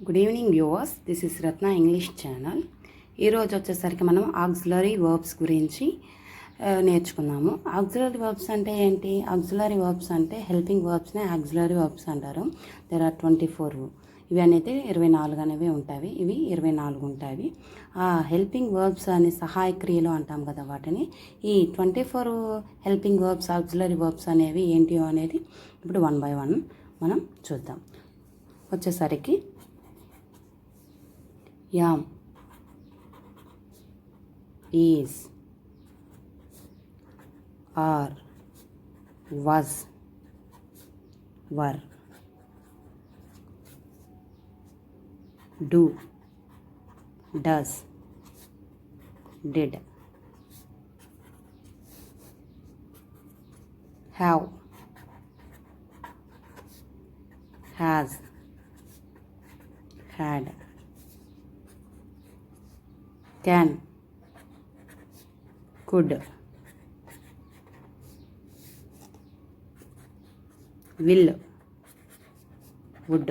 Good evening viewers, this is Ratna English channel. ఈరోజు వచ్చేసరికి మనం ఆక్సిలరీ వర్బ్స్ గురించి నేర్చుకున్నాము. ఆక్సిలరీ వర్బ్స్ అంటే ఏంటి? ఆక్సిలరీ వర్బ్స్ అంటే హెల్పింగ్ వర్బ్స్నే ఆక్సిలరీ వర్బ్స్ అంటారు. There are 24. ఇవి అనేది 24 అనేవి ఉంటాయి. ఇవి 24 ఉంటాయి. ఆ హెల్పింగ్ వర్బ్స్ అనే సహాయ క్రియలు అంటాం కదా వాటిని. ఈ 24 హెల్పింగ్ వర్బ్స్, ఆక్సిలరీ వర్బ్స్ అనేవి ఏంటి అనేది ఇప్పుడు 1 by 1 మనం చూద్దాం. వచ్చేసరికి am, is, are, was, were, do, does, did, have, has, had, can, could, will, would,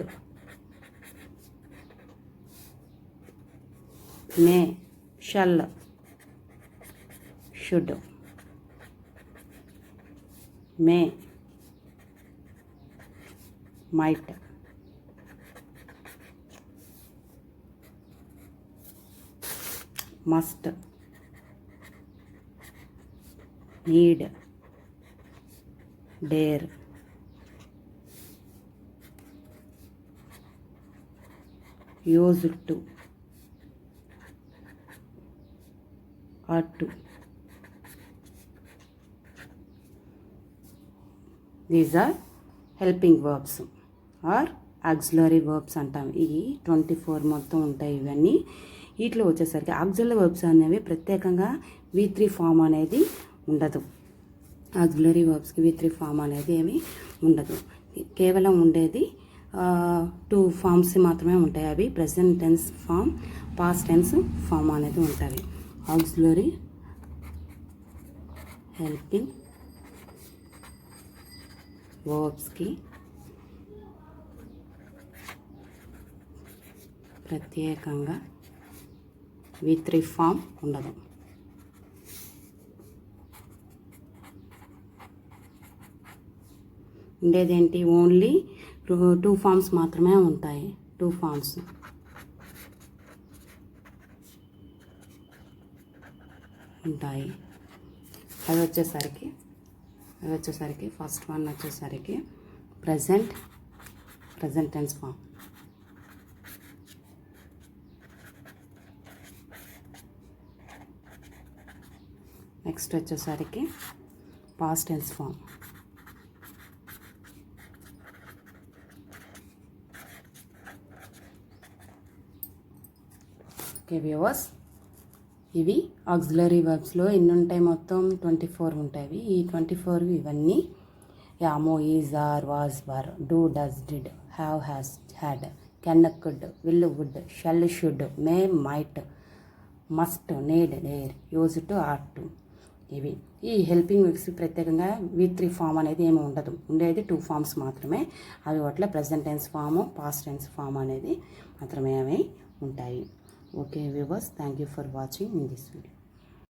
may, shall, should, may, might, must, need, dare, used to, ought to. These are helping verbs or auxiliary verbs అంటాం. ఈ 24 మొత్తం ఉంటాయి. ఇవన్నీ వీటిలో వచ్చేసరికి auxiliary verbs అనేవి ప్రత్యేకంగా V3 form అనేది ఉండదు. ఆక్సిలరీ వర్బ్స్కి V3 ఫామ్ అనేది ఏమీ ఉండదు. కేవలం ఉండేది 2 ఫామ్స్ మాత్రమే ఉంటాయి. అవి present tense form, past tense form అనేది ఉంటాయి. ఆక్సిలరీ హెల్పింగ్ వర్బ్స్కి ప్రత్యేకంగా V3 ఫామ్ ఉండదు. ఉండేదేంటి? ఓన్లీ 2 ఫామ్స్ మాత్రమే ఉంటాయి. 2 ఫామ్స్ ఉంటాయి. అది వచ్చేసరికి ఫస్ట్ వన్ వచ్చేసరికి ప్రెజెంట్ టెన్స్ ఫామ్. నెక్స్ట్ వచ్చేసరికి past tense form. Okay viewers, ఇవి ఆక్సిలరీ వర్బ్స్లో ఎన్ని ఉంటాయి? మొత్తం 24 ఉంటాయి. ఈ 24 ఇవన్నీ am, is, are, was, were, do, does, did, have, has, had, can, could, will, would, shall, should, may, might, must, need, dare, use to, ought to. ఇవి ఈ హెల్పింగ్ వర్బ్స్ ప్రత్యేకంగా V3 ఫామ్ అనేది ఏమి ఉండదు. ఉండేది 2 ఫామ్స్ మాత్రమే. అవి వాటిలో present tense form, past tense form అనేది మాత్రమే అవి ఉంటాయి. Okay viewers, thank you for watching in this video.